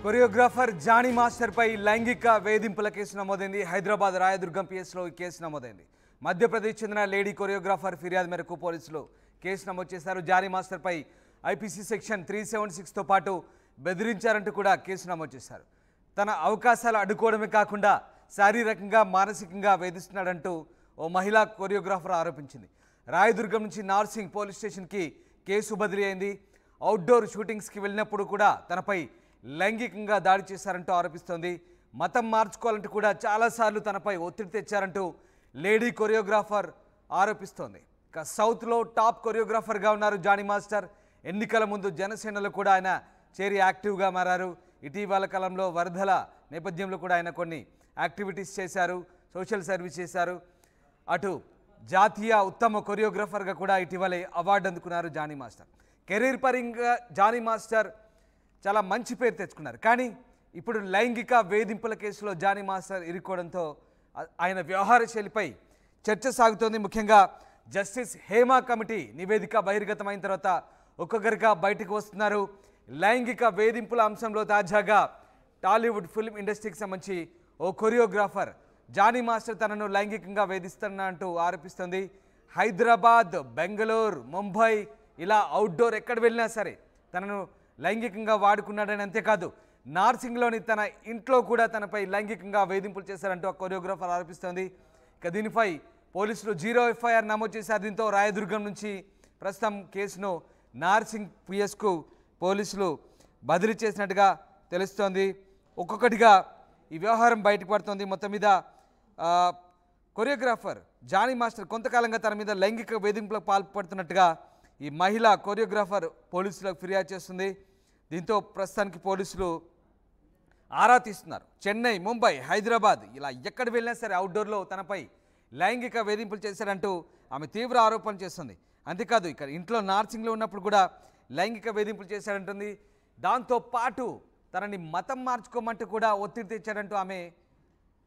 Choreographer Jani master పై లైంగిక వేధింపుల case నమోదైంది. హైదరాబాద్ రాయదుర్గం పిఎస్లో ఈ కేసు నమోదైంది. మధ్యప్రదేశ్ చెందిన లేడీ కొరియోగ్రాఫర్ ఫిర్యాదు మేరకు పోలీసులు కేసు నమోదు చేశారు. జానీ మాస్టర్ పై ఐపీసీ సెక్షన్ 376 తో పాటు బెదిరించారంటూ కూడా కేసు నమోదు చేశారు. తన అవకాశాలు అడ్డుకోవడమే కాకుండా శారీరకంగా మానసికంగా వేధిస్తున్నాడంటూ ఓ మహిళా కొరియోగ్రాఫర్ ఆరోపించింది. రాయదుర్గం నుంచి నార్సింగ్ పోలీస్ స్టేషన్కి కేసు బదిలీ అయింది. అవుట్డోర్ షూటింగ్స్కి వెళ్ళినప్పుడు కూడా తనపై లైంగికంగా దాడి చేశారంటూ ఆరోపిస్తోంది. మతం మార్చుకోవాలంటూ కూడా చాలాసార్లు తనపై ఒత్తిడి తెచ్చారంటూ లేడీ కొరియోగ్రాఫర్ ఆరోపిస్తోంది. ఇక సౌత్లో టాప్ కొరియోగ్రాఫర్గా ఉన్నారు జానీ మాస్టర్. ఎన్నికల ముందు జనసేనలో కూడా ఆయన చేరి యాక్టివ్గా మారారు. ఇటీవల కాలంలో వరదల నేపథ్యంలో కూడా ఆయన కొన్ని యాక్టివిటీస్ చేశారు, సోషల్ సర్వీస్ చేశారు. అటు జాతీయ ఉత్తమ కొరియోగ్రాఫర్గా కూడా ఇటీవలే అవార్డు అందుకున్నారు జానీ మాస్టర్. కెరీర్ పరంగా జానీ మాస్టర్ చాలా మంచి పేరు తెచ్చుకున్నారు. కానీ ఇప్పుడు లైంగిక వేధింపుల కేసులో జానీ మాస్టర్ ఇరుక్కోవడంతో ఆయన వ్యవహార శైలిపై చర్చ సాగుతోంది. ముఖ్యంగా జస్టిస్ హేమా కమిటీ నివేదిక బహిర్గతమైన తర్వాత ఒక్కొక్కరిగా బయటకు వస్తున్నారు. లైంగిక వేధింపుల అంశంలో తాజాగా టాలీవుడ్ ఫిల్మ్ ఇండస్ట్రీకి సంబంధించి ఓ కొరియోగ్రాఫర్ జానీ మాస్టర్ తనను లైంగికంగా వేధిస్తున్నా అంటూ ఆరోపిస్తుంది. హైదరాబాద్, బెంగళూరు, ముంబై ఇలా అవుట్డోర్ ఎక్కడ వెళ్ళినా సరే తనను లైంగికంగా వాడుకున్నాడని, అంతేకాదు నార్సింగ్లోని తన ఇంట్లో కూడా తనపై లైంగికంగా వేధింపులు చేశారంటూ ఆ కొరియోగ్రాఫర్ ఆరోపిస్తోంది. ఇక దీనిపై పోలీసులు 0 ఎఫ్ఐఆర్ నమోదు చేశారు. దీంతో రాయదుర్గం నుంచి ప్రస్తుతం కేసును నార్సింగ్ పిఎస్కు పోలీసులు బదిలీ చేసినట్టుగా తెలుస్తోంది. ఒక్కొక్కటిగా ఈ వ్యవహారం బయటకు పడుతోంది. మొత్తం మీద కొరియోగ్రాఫర్ జానీ మాస్టర్ కొంతకాలంగా తన మీద లైంగిక వేధింపులకు పాల్పడుతున్నట్టుగా ఈ మహిళా కొరియోగ్రాఫర్ పోలీసులకు ఫిర్యాదు చేస్తుంది. దీంతో ప్రస్తుతానికి పోలీసులు ఆరా తీస్తున్నారు. చెన్నై, ముంబై, హైదరాబాద్ ఇలా ఎక్కడ వెళ్ళినా సరే అవుట్డోర్లో తనపై లైంగిక వేధింపులు చేశారంటూ ఆమె తీవ్ర ఆరోపణలు చేస్తుంది. అంతేకాదు ఇక్కడ ఇంట్లో నార్సింగ్లో ఉన్నప్పుడు కూడా లైంగిక వేధింపులు చేశాడంటుంది. దాంతో పాటు తనని మతం మార్చుకోమంటూ కూడా ఒత్తిడి తెచ్చాడంటూ ఆమె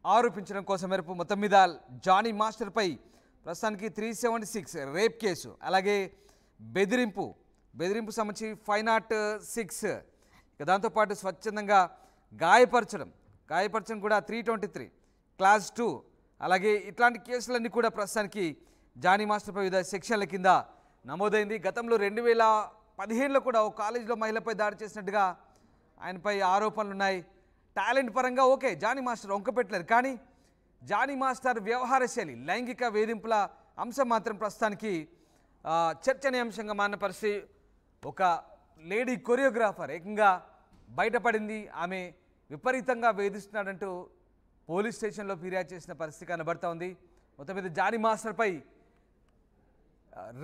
ఆరోపించడం కోసం మేరకు మొత్తం మీద జానీ మాస్టర్పై ప్రస్తుతానికి 376 రేప్ కేసు, అలాగే బెదిరింపు సంబంధించి 506, ఇక దాంతోపాటు స్వచ్ఛందంగా గాయపరచడం కూడా 323 క్లాస్ 2, అలాగే ఇట్లాంటి కేసులన్నీ కూడా ప్రస్తుతానికి జానీ మాస్టర్పై వివిధ సెక్షన్ల కింద నమోదైంది. గతంలో 2015లో కూడా ఓ కాలేజీలో మహిళపై దాడి చేసినట్టుగా ఆయనపై ఆరోపణలు ఉన్నాయి. టాలెంట్ పరంగా ఓకే, జానీ మాస్టర్ వంకపెట్టలేదు. కానీ జానీ మాస్టర్ వ్యవహార శైలి, లైంగిక వేధింపుల అంశం మాత్రం ప్రస్తుతానికి చర్చనీయాంశంగా మారిన పరిస్థితి. ఒక లేడీ కొరియోగ్రాఫర్ ఏకంగా బయటపడింది. ఆమె విపరీతంగా వేధిస్తున్నాడంటూ పోలీస్ స్టేషన్లో ఫిర్యాదు చేసిన పరిస్థితి కనబడుతూ ఉంది. మొత్తం మీద జానీ మాస్టర్పై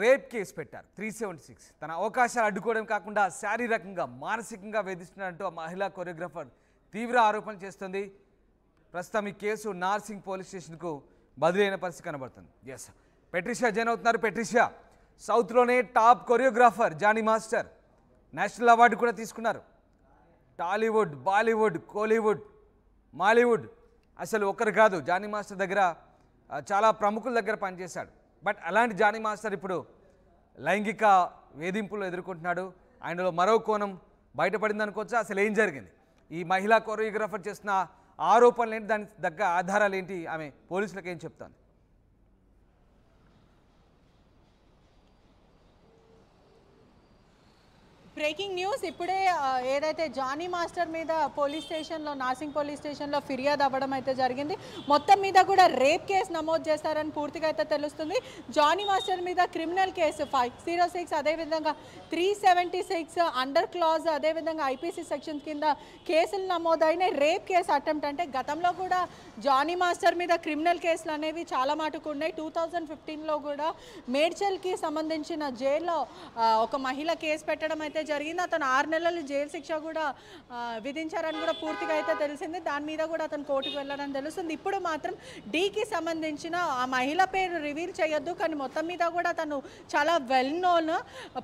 రేప్ కేసు పెట్టారు 376. తన అవకాశాలు అడ్డుకోవడం కాకుండా శారీరకంగా మానసికంగా వేధిస్తున్నాడంటూ ఆ మహిళా కొరియోగ్రాఫర్ తీవ్ర ఆరోపణలు చేస్తుంది. ప్రస్తుతం ఈ కేసు నార్సింగ్ పోలీస్ స్టేషన్కు బదిలీ అయిన పరిస్థితి కనబడుతుంది. ఎస్, పెట్రిషియా జైన్ అవుతున్నారు. పెట్రిషియా, సౌత్లోనే top choreographer Jani master national award కూడా తీసుకున్నారు. టాలీవుడ్, బాలీవుడ్, కోలీవుడ్, మాలీవుడ్ అసలు ఒకరు కాదు, జానీ మాస్టర్ దగ్గర చాలా ప్రముఖుల దగ్గర పనిచేశాడు. బట్ అలాంటి జానీ మాస్టర్ ఇప్పుడు లైంగిక వేధింపులు ఎదుర్కొంటున్నాడు. ఆయనలో మరో కోణం బయటపడింది అనుకోవచ్చా? అసలు ఏం జరిగింది? ఈ మహిళా కొరియోగ్రాఫర్ చేసిన ఆరోపణలు ఏంటి, దానికి తగ్గ ఆధారాలు ఏంటి, ఆమె పోలీసులకు ఏం చెప్తాను? బ్రేకింగ్ న్యూస్ ఇప్పుడే ఏదైతే జానీ మాస్టర్ మీద పోలీస్ స్టేషన్లో, నార్సింగ్ పోలీస్ స్టేషన్లో ఫిర్యాదు అవ్వడం అయితే జరిగింది. మొత్తం మీద కూడా రేప్ కేసు నమోదు చేస్తారని పూర్తిగా అయితే తెలుస్తుంది. జానీ మాస్టర్ మీద క్రిమినల్ కేసు 506, అదేవిధంగా 376 అండర్ క్లాజ్, అదేవిధంగా ఐపీసీ సెక్షన్స్ కింద కేసులు నమోదైన రేప్ కేసు అటెంప్ట్. అంటే గతంలో కూడా జానీ మాస్టర్ మీద క్రిమినల్ కేసులు అనేవి చాలా మటుకు ఉన్నాయి. 2015లో కూడా మేడ్చల్కి సంబంధించిన జైల్లో ఒక మహిళ కేసు పెట్టడం అయితే జరిగింది. అతను 6 నెలలు జైలు శిక్ష కూడా విధించారని కూడా పూర్తిగా అయితే తెలిసింది. దాని మీద కూడా అతను కోర్టుకు వెళ్ళారని తెలుస్తుంది. ఇప్పుడు మాత్రం డీకి సంబంధించిన ఆ మహిళ పేరు రివీల్ చేయొద్దు, కానీ మొత్తం మీద కూడా తను చాలా వెల్ నోన్,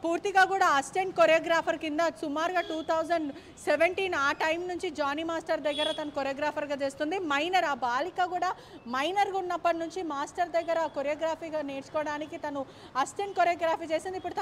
పూర్తిగా కూడా అసిస్టెంట్ కొరియోగ్రాఫర్ కింద సుమారుగా 2017 ఆ టైం నుంచి జానీ మాస్టర్ దగ్గర తను కొరియోగ్రాఫర్గా చేస్తుంది. మైనర్, ఆ బాలిక కూడా మైనర్గా ఉన్నప్పటి నుంచి మాస్టర్ దగ్గర కొరియోగ్రఫీగా నేర్చుకోవడానికి తను అసిస్టెంట్ కొరియోగ్రఫీ చేసింది. ఇప్పుడు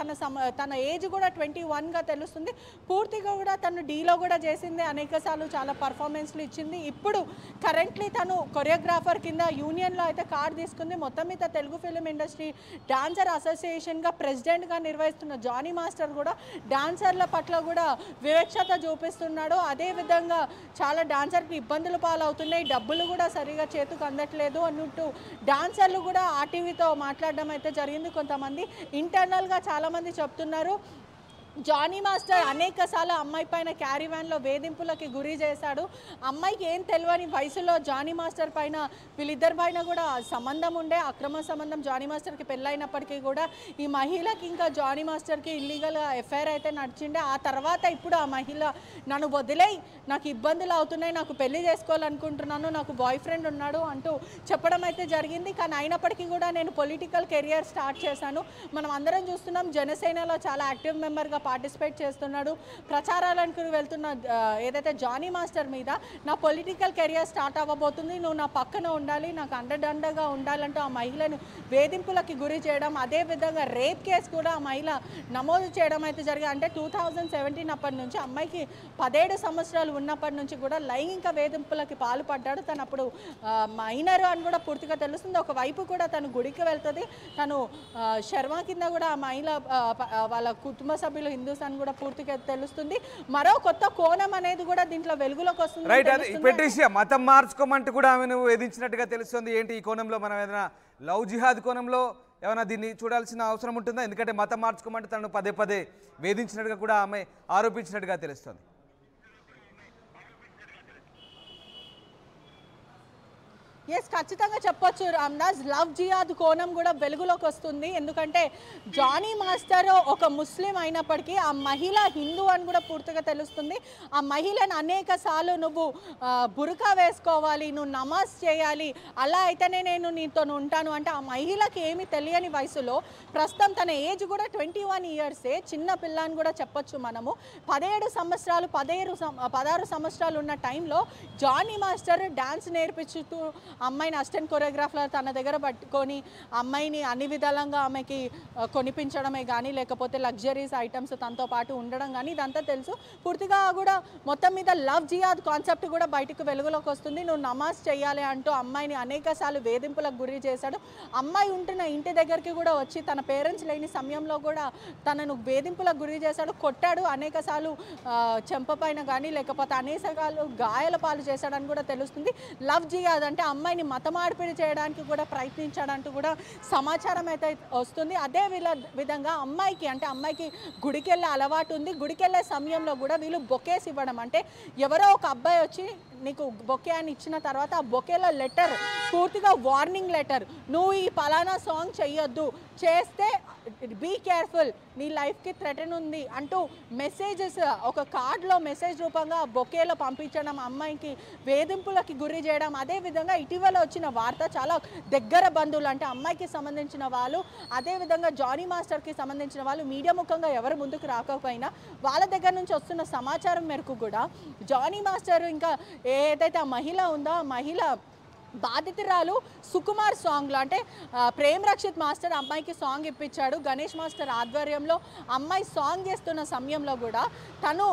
తన ఏజ్ కూడా 21గా తెలుస్తుంది. పూర్తిగా కూడా తను డీలో కూడా చేసింది, అనేకసార్లు చాలా పర్ఫార్మెన్స్లు ఇచ్చింది. ఇప్పుడు కరెంట్లీ తను కొరియోగ్రాఫర్ కింద యూనియన్లో అయితే కార్డు తీసుకుంది. మొత్తం మీద తెలుగు ఫిలిం ఇండస్ట్రీ డాన్సర్ అసోసియేషన్గా ప్రెసిడెంట్గా నిర్వహిస్తున్న జానీ మాస్టర్ కూడా డాన్సర్ల పట్ల కూడా వివక్షత చూపిస్తున్నాడు. అదేవిధంగా చాలా డాన్సర్కి ఇబ్బందులు పాలవుతున్నాయి, డబ్బులు కూడా సరిగా చేతికి అందట్లేదు అన్నట్టు డాన్సర్లు కూడా ఆర్టీవీతో మాట్లాడడం అయితే జరిగింది. కొంతమంది ఇంటర్నల్గా చాలామంది చెప్తున్నారు జానీ మాస్టర్ అనేకసార్లు అమ్మాయి పైన క్యారీవ్యాన్లో వేధింపులకి గురి చేశాడు. అమ్మాయికి ఏం తెలియని వయసులో జానీ మాస్టర్ పైన వీళ్ళిద్దరి పైన కూడా సంబంధం ఉండే, అక్రమ సంబంధం జానీ మాస్టర్కి పెళ్ళైనప్పటికీ కూడా ఈ మహిళకి ఇంకా జానీ మాస్టర్కి ఇల్లీగల్ ఎఫ్ఐఆర్ అయితే నడిచిండే. ఆ తర్వాత ఇప్పుడు ఆ మహిళ నన్ను వదిలేయి, నాకు ఇబ్బందులు అవుతున్నాయి, నాకు పెళ్లి చేసుకోవాలనుకుంటున్నాను, నాకు బాయ్ ఫ్రెండ్ ఉన్నాడు అంటూ చెప్పడం అయితే జరిగింది. కానీ అయినప్పటికీ కూడా నేను పొలిటికల్ కెరియర్ స్టార్ట్ చేశాను. మనం అందరం చూస్తున్నాం జనసేనలో చాలా యాక్టివ్ మెంబర్గా పార్టిసిపేట్ చేస్తున్నాడు. ప్రచారాలకు వెళ్తున్న ఏదైతే జానీ మాస్టర్ మీద నా పొలిటికల్ కెరియర్ స్టార్ట్ అవ్వబోతుంది, నువ్వు నా పక్కన ఉండాలి, నాకు అండదండగా ఉండాలంటూ ఆ మహిళను వేధింపులకి గురి చేయడం, అదేవిధంగా రేప్ కేసు కూడా ఆ మహిళ నమోదు చేయడం అయితే జరిగింది. అంటే 2017 అప్పటి నుంచి అమ్మాయికి 17 సంవత్సరాలు ఉన్నప్పటి నుంచి కూడా లైంగిక వేధింపులకి పాల్పడ్డాడు. తను అప్పుడు మైనర్ అని కూడా పూర్తిగా తెలుస్తుంది. ఒకవైపు కూడా తను గుడికి వెళ్తుంది, తను శర్మ కింద కూడా ఆ మహిళ వాళ్ళ కుటుంబ సభ్యులు హిందూస్ అని కూడా పూర్తిగా తెలుస్తుంది. మరో కొత్త కోణం అనేది కూడా దీంట్లో వెలుగులోకి వస్తుంది. రైట్, అది పెట్టేసి మతం మార్చుకోమంటూ కూడా ఆమెను వేధించినట్టుగా తెలుస్తుంది. ఏంటి ఈ కోణంలో మనం ఏదైనా లవ్ జిహాద్ కోణంలో ఏమైనా దీన్ని చూడాల్సిన అవసరం ఉంటుందా? ఎందుకంటే మతం మార్చుకోమంటే తనను పదే పదే వేధించినట్టుగా కూడా ఆమె ఆరోపించినట్టుగా తెలుస్తుంది. ఎస్, ఖచ్చితంగా చెప్పొచ్చు రామ్దాస్, లవ్ జిహాద్ కోణం కూడా వెలుగులోకి వస్తుంది. ఎందుకంటే జానీ మాస్టర్ ఒక ముస్లిం అయినప్పటికీ ఆ మహిళ హిందూ అని కూడా పూర్తిగా తెలుస్తుంది. ఆ మహిళను అనేక సార్లు నువ్వు బురకా వేసుకోవాలి, నువ్వు నమాజ్ చేయాలి, అలా అయితేనే నేను నీతో ఉంటాను అంటే ఆ మహిళకి ఏమి తెలియని వయసులో, ప్రస్తుతం తన ఏజ్ కూడా 21 ఇయర్సే, చిన్న పిల్ల అని కూడా చెప్పొచ్చు మనము. 17 సంవత్సరాలు 16 సంవత్సరాలు ఉన్న టైంలో జానీ మాస్టర్ డ్యాన్స్ నేర్పించుతూ అమ్మాయిని అసిస్టెంట్ కొరియోగ్రాఫర్ తన దగ్గర పట్టుకొని అమ్మాయిని అన్ని విధాలంగా ఆమెకి కొనిపించడమే కానీ, లేకపోతే లగ్జరీస్ ఐటమ్స్ తనతో పాటు ఉండడం కానీ, ఇదంతా తెలుసు. పూర్తిగా కూడా మొత్తం మీద లవ్ జిహాద్ కాన్సెప్ట్ కూడా బయటకు వెలుగులోకి వస్తుంది. నువ్వు నమాజ్ చేయాలి అంటూ అమ్మాయిని అనేకసార్లు వేధింపులకు గురి చేశాడు. అమ్మాయి ఉంటున్న ఇంటి దగ్గరికి కూడా వచ్చి తన పేరెంట్స్ లేని సమయంలో కూడా తనను వేధింపులకు గురి చేశాడు, కొట్టాడు, అనేకసార్లు చెంప పైన కానీ లేకపోతే అనేకసార్లు గాయాల పాలు చేశాడని కూడా తెలుస్తుంది. లవ్ జిహాద్ అంటే అమ్మాయిని మత మార్పిడి చేయడానికి కూడా ప్రయత్నించాడంటూ కూడా సమాచారం అయితే వస్తుంది. అదే విధంగా అమ్మాయికి గుడికి వెళ్ళే అలవాటు ఉంది. గుడికి వెళ్ళే సమయంలో కూడా వీళ్ళు బొకేస్ ఇవ్వడం, అంటే ఎవరో ఒక అబ్బాయి వచ్చి నీకు బొకే అని ఇచ్చిన తర్వాత ఆ బొకేలో లెటర్ పూర్తిగా వార్నింగ్ లెటర్, నువ్వు ఈ పలానా సాంగ్ చెయ్యొద్దు, చేస్తే బీ కేర్ఫుల్, నీ లైఫ్కి థ్రెటన్ ఉంది అంటూ మెసేజెస్ ఒక కార్డులో మెసేజ్ రూపంగా బొకేలో పంపించడం, అమ్మాయికి వేధింపులకి గురి చేయడం. అదేవిధంగా ఇటీవల వచ్చిన వార్త చాలా దగ్గర బంధువులు, అంటే అమ్మాయికి సంబంధించిన వాళ్ళు, అదేవిధంగా జానీ మాస్టర్కి సంబంధించిన వాళ్ళు మీడియా ముఖంగా ఎవరు ముందుకు రాకపోయినా వాళ్ళ దగ్గర నుంచి వస్తున్న సమాచారం మేరకు కూడా జానీ మాస్టర్ ఇంకా ఏదైతే ఆ మహిళ ఉందో ఆ మహిళ బాధితురాలు సుకుమార్ సాంగ్లో, అంటే ప్రేమ్ రక్షిత్ మాస్టర్ అమ్మాయికి సాంగ్ ఇప్పించాడు గణేష్ మాస్టర్ ఆధ్వర్యంలో. అమ్మాయి సాంగ్ చేస్తున్న సమయంలో కూడా తను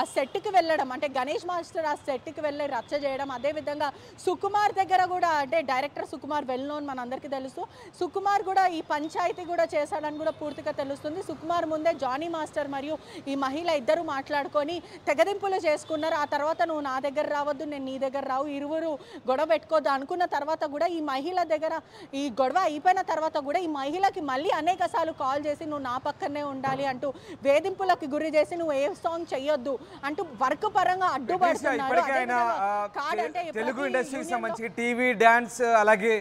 ఆ సెట్కి వెళ్ళడం, అంటే గణేష్ మాస్టర్ ఆ సెట్కి వెళ్ళి రచ్చ చేయడం, అదేవిధంగా సుకుమార్ దగ్గర కూడా, అంటే డైరెక్టర్ సుకుమార్ వెల్ నోన్ మనందరికీ తెలుసు, సుకుమార్ కూడా ఈ పంచాయతీ కూడా చేశాడని కూడా పూర్తిగా తెలుస్తుంది. సుకుమార్ ముందే జానీ మాస్టర్ మరియు ఈ మహిళ ఇద్దరు మాట్లాడుకొని తెగదింపులు చేసుకున్నారు. ఆ తర్వాత నువ్వు నా దగ్గర రావద్దు, నేను నీ దగ్గర రావు, ఇరువురు గొడవ పెట్టుకోవద్దు అనుకున్న తర్వాత కూడా ఈ మహిళ దగ్గర ఈ గొడవ అయిపోయిన తర్వాత కూడా ఈ మహిళకి మళ్ళీ అనేక సార్లు కాల్ చేసి నువ్వు నా పక్కనే ఉండాలి అంటూ వేధింపులకు గురి చేసి నువ్వు ఏ సాంగ్ చెయ్యొద్దు అంటూ వర్క్ పరంగా అడ్డుపడుతున్నారు. తెలుగు ఇండస్ట్రీకి సంబంధించి టీవీ డాన్స్ అలాగే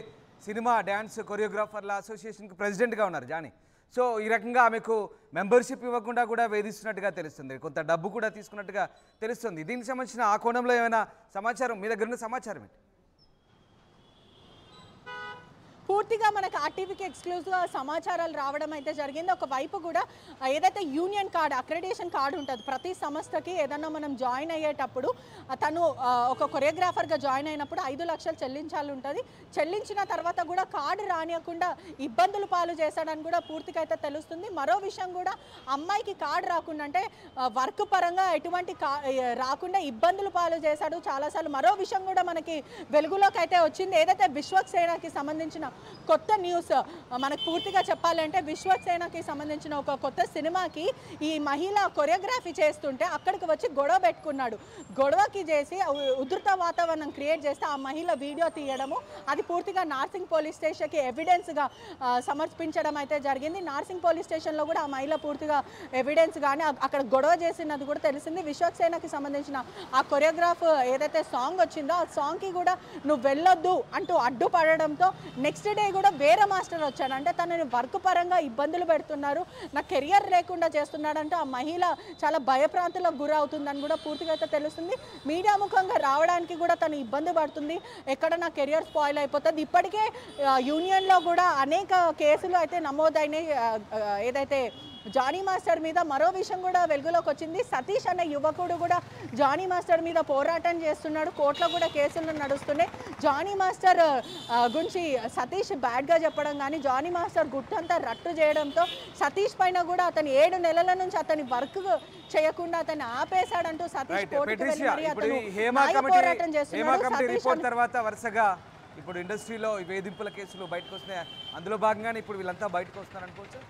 సినిమా డాన్స్ కొరియోగ్రాఫర్ల అసోసియేషన్కి ప్రెసిడెంట్గా ఉన్నారు జానీ. సో ఈ రకంగా ఆమెకు మెంబర్షిప్ ఇవ్వకుండా కూడా వేధిస్తున్నట్టుగా తెలుస్తుంది, కొంత డబ్బు కూడా తీసుకున్నట్టుగా తెలుస్తుంది. దీనికి సంబంధించిన ఆ కోణంలో ఏమైనా సమాచారం మీ దగ్గర ఉన్న సమాచారం ఏంటి? పూర్తిగా మనకు ఆర్టీవీకి ఎక్స్క్లూజివ్ సమాచారాలు రావడం అయితే జరిగింది. ఒకవైపు కూడా ఏదైతే యూనియన్ కార్డ్ అక్రెడిటేషన్ కార్డు ఉంటుంది ప్రతి సంస్థకి ఏదన్నా మనం జాయిన్ అయ్యేటప్పుడు తను ఒక కొరియోగ్రాఫర్గా జాయిన్ అయినప్పుడు 5 లక్షలు చెల్లించాలి ఉంటుంది. చెల్లించిన తర్వాత కూడా కార్డు రానియకుండా ఇబ్బందులు పాలు చేశాడని కూడా పూర్తిగా అయితే తెలుస్తుంది. మరో విషయం కూడా అమ్మాయికి కార్డు రాకుండా అంటే వర్క్ పరంగా ఎటువంటి రాకుండా ఇబ్బందులు పాలు చేశాడు చాలాసార్లు. మరో విషయం కూడా మనకి వెలుగులోకి అయితే వచ్చింది. ఏదైతే విశ్వక్సేనకి సంబంధించిన కొత్త న్యూస్ మనకు పూర్తిగా చెప్పాలంటే విశ్వక్సేనకి సంబంధించిన ఒక కొత్త సినిమాకి ఈ మహిళ కొరియోగ్రఫీ చేస్తుంటే అక్కడికి వచ్చి గొడవ పెట్టుకున్నాడు. గొడవకి చేసి ఉధృత వాతావరణం క్రియేట్ చేస్తే ఆ మహిళ వీడియో తీయడము అది పూర్తిగా నార్సింగ్ పోలీస్ స్టేషన్కి ఎవిడెన్స్గా సమర్పించడం అయితే జరిగింది. నార్సింగ్ పోలీస్ స్టేషన్లో కూడా ఆ మహిళ పూర్తిగా ఎవిడెన్స్ కానీ అక్కడ గొడవ చేసినది కూడా తెలిసింది. విశ్వక్సేనకి సంబంధించిన ఆ కొరియోగ్రాఫ్ ఏదైతే సాంగ్ వచ్చిందో ఆ సాంగ్కి కూడా నువ్వు వెళ్ళొద్దు అంటూ అడ్డుపడడంతో నెక్స్ట్ డే కూడా వేరే మాస్టర్ వచ్చాడు. అంటే తనని వర్క్ పరంగా ఇబ్బందులు పెడుతున్నారు, నా కెరియర్ లేకుండా చేస్తున్నాడంటూ ఆ మహిళ చాలా భయప్రాంతులకు గురవుతుందని కూడా పూర్తిగా అయితే తెలుస్తుంది. మీడియా ముఖంగా రావడానికి కూడా తను ఇబ్బంది పడుతుంది, ఎక్కడ నా కెరియర్ స్పాయిల్ అయిపోతుంది. ఇప్పటికే యూనియన్లో కూడా అనేక కేసులు అయితే నమోదైనాయి. ఏదైతే జానీ మాస్టర్ మీద మరో విషయం కూడా వెలుగులోకి వచ్చింది. సతీష్ అనే యువకుడు కూడా జానీ మాస్టర్ మీద పోరాటం చేస్తున్నాడు, కోర్టులో కూడా కేసులు నడుస్తున్నాయి. జానీ మాస్టర్ గురించి సతీష్ బ్యాడ్గా చెప్పడం కానీ జానీ మాస్టర్ గుట్టంతా రట్టు చేయడంతో సతీష్ పైన కూడా అతను 7 నెలల నుంచి అతని వర్క్ చేయకుండా అతన్ని ఆపేశాడంటూ సతీష్ కోర్టుకు వెళ్ళి మరి అతను పోరాటం చేస్తున్నాడు. తర్వాత వరుసగా ఇప్పుడు ఇండస్ట్రీలో వేధింపుల కేసులు బయటకు వస్తున్నాయి, అందులో భాగంగానే ఇప్పుడు వీళ్ళంతా బయటకు వస్తున్నారు అనుకోవచ్చు.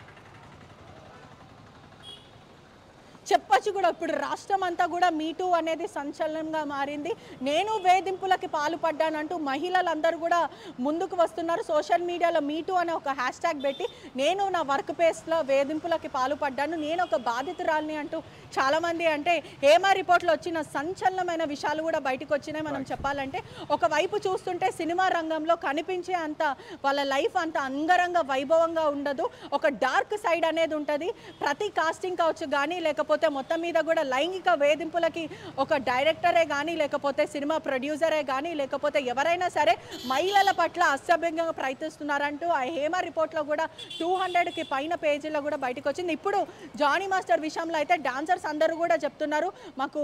చెప్పచ్చు కూడా ఇప్పుడు రాష్ట్రం అంతా కూడా మీటూ అనేది సంచలనంగా మారింది. నేను వేధింపులకి పాల్పడ్డానంటూ మహిళలందరూ కూడా ముందుకు వస్తున్నారు. సోషల్ మీడియాలో మీటూ అనే ఒక హ్యాష్ ట్యాగ్ పెట్టి నేను నా వర్క్ ప్లేస్లో వేధింపులకి పాల్పడ్డాను, నేను ఒక బాధితురాలిని అంటూ చాలామంది అంటే హేమా రిపోర్ట్లో వచ్చిన సంచలనమైన విషయాలు కూడా బయటకు వచ్చినాయి. మనం చెప్పాలంటే ఒకవైపు చూస్తుంటే సినిమా రంగంలో కనిపించే అంత వాళ్ళ లైఫ్ అంత అంగరంగ వైభవంగా ఉండదు, ఒక డార్క్ సైడ్ అనేది ఉంటుంది. ప్రతి కాస్టింగ్ కావచ్చు కానీ లేకపోతే మొత్తం మీద కూడా లైంగిక వేధింపులకి ఒక డైరెక్టరే కానీ లేకపోతే సినిమా ప్రొడ్యూసరే కానీ లేకపోతే ఎవరైనా సరే మహిళల పట్ల అసభ్యంగా ప్రయత్నిస్తున్నారంటూ ఆ హేమా రిపోర్ట్లో కూడా 200కి పైన పేజీలో కూడా బయటకు వచ్చింది. ఇప్పుడు జానీ మాస్టర్ విషయంలో అయితే డాన్సర్స్ అందరూ కూడా చెప్తున్నారు మాకు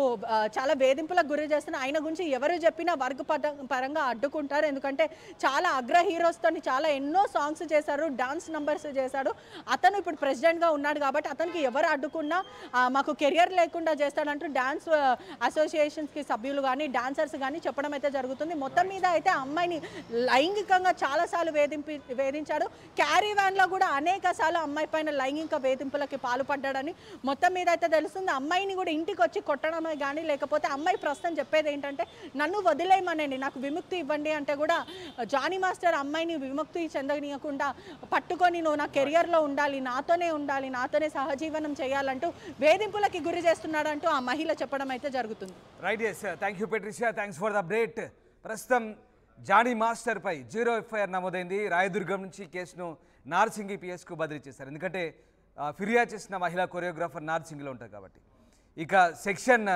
చాలా వేధింపులకు గురి చేస్తున్నారు, ఆయన గురించి ఎవరు చెప్పినా వర్క్ పరంగా అడ్డుకుంటారు, ఎందుకంటే చాలా అగ్ర హీరోస్తో చాలా ఎన్నో సాంగ్స్ చేశారు, డాన్స్ నంబర్స్ చేశాడు. అతను ఇప్పుడు ప్రెసిడెంట్గా ఉన్నాడు కాబట్టి అతనికి ఎవరు అడ్డుకున్నా మాకు కెరియర్ లేకుండా చేస్తాడంటూ డాన్స్ అసోసియేషన్స్కి సభ్యులు కానీ డాన్సర్స్ కానీ చెప్పడం అయితే జరుగుతుంది. మొత్తం మీద అయితే అమ్మాయిని లైంగికంగా చాలాసార్లు వేధించాడు. క్యారీ వ్యాన్లో కూడా అనేక సార్లు అమ్మాయి పైన లైంగిక వేధింపులకి పాల్పడ్డాడని మొత్తం మీద అయితే తెలుస్తుంది. అమ్మాయిని కూడా ఇంటికి వచ్చి కొట్టడమే కానీ లేకపోతే అమ్మాయి ప్రస్తుతం చెప్పేది ఏంటంటే నన్ను వదిలేయమనండి, నాకు విముక్తి ఇవ్వండి అంటే కూడా జానీ మాస్టర్ అమ్మాయిని విముక్తి చెందనీయకుండా పట్టుకొని నువ్వు నా కెరియర్లో ఉండాలి, నాతోనే సహజీవనం చేయాలంటూ వేధింపులకి గురి చేస్తున్నాడంటూ ఆ మహిళ చెప్పడం అయితే జరుగుతుంది. Right, yes, thank you Patricia, thanks for the update. ప్రస్తుతం జానీ మాస్టర్ పై 0 FIR నమోదైంది. రాయదుర్గం నుంచి కేసును నార్సింగి పిఎస్కు బదిలీ చేశారు, ఎందుకంటే ఫిర్యాదు చేసిన మహిళా కొరియోగ్రాఫర్ నార్సింగిలో ఉంటారు కాబట్టి. ఇక సెక్షన్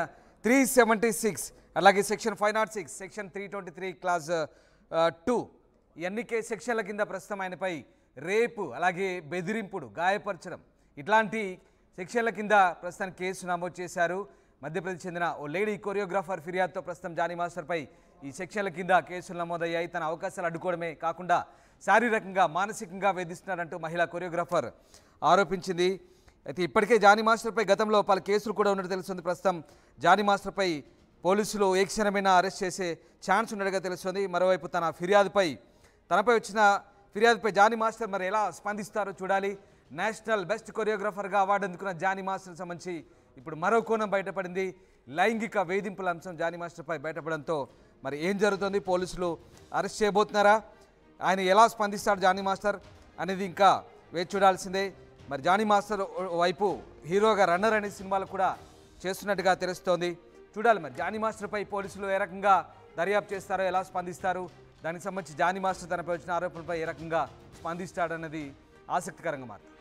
376 అలాగే సెక్షన్ 506 సెక్షన్ 323 క్లాస్ 2 ఇవన్నీ సెక్షన్ల కింద ప్రస్తుతం ఆయనపై రేపు అలాగే బెదిరింపుడు గాయపరచడం ఇట్లాంటి సెక్షన్ల కింద ప్రస్తుతం కేసు నమోదు చేశారు. మధ్యప్రదేశ్ చెందిన ఓ లేడీ కొరియోగ్రాఫర్ ఫిర్యాదుతో ప్రస్తుతం జానీ మాస్టర్పై ఈ సెక్షన్ల కింద కేసులు నమోదయ్యాయి. తన అవకాశాలు అడ్డుకోవడమే కాకుండా శారీరకంగా మానసికంగా వేధిస్తున్నాడంటూ మహిళా కొరియోగ్రాఫర్ ఆరోపించింది. అయితే ఇప్పటికే జానీ మాస్టర్పై గతంలో పలు కేసులు కూడా ఉన్నట్టు తెలుస్తుంది. ప్రస్తుతం జానీ మాస్టర్పై పోలీసులు ఏ క్షణమైనా అరెస్ట్ చేసే ఛాన్స్ ఉన్నట్టుగా తెలుస్తుంది. మరోవైపు తనపై వచ్చిన ఫిర్యాదుపై జానీ మాస్టర్ మరి ఎలా స్పందిస్తారో చూడాలి. నేషనల్ బెస్ట్ కొరియోగ్రాఫర్గా అవార్డు అందుకున్న జానీ మాస్టర్కి సంబంధించి ఇప్పుడు మరో కోణం బయటపడింది. లైంగిక వేధింపుల అంశం జానీ మాస్టర్పై బయటపడంతో మరి ఏం జరుగుతుంది, పోలీసులు అరెస్ట్ చేయబోతున్నారా, ఆయన ఎలా స్పందిస్తాడు జానీ మాస్టర్ అనేది ఇంకా వేచి చూడాల్సిందే. మరి జానీ మాస్టర్ వైపు హీరోగా రన్నర్ అనే సినిమాలు కూడా చేస్తున్నట్టుగా తెలుస్తోంది. చూడాలి మరి జానీ మాస్టర్పై పోలీసులు ఏ రకంగా దర్యాప్తు చేస్తారో, ఎలా స్పందిస్తారు, దానికి సంబంధించి జానీ మాస్టర్ తనపై వచ్చిన ఆరోపణలపై ఏ రకంగా స్పందిస్తాడన్నది ఆసక్తికరంగా మారుతుంది.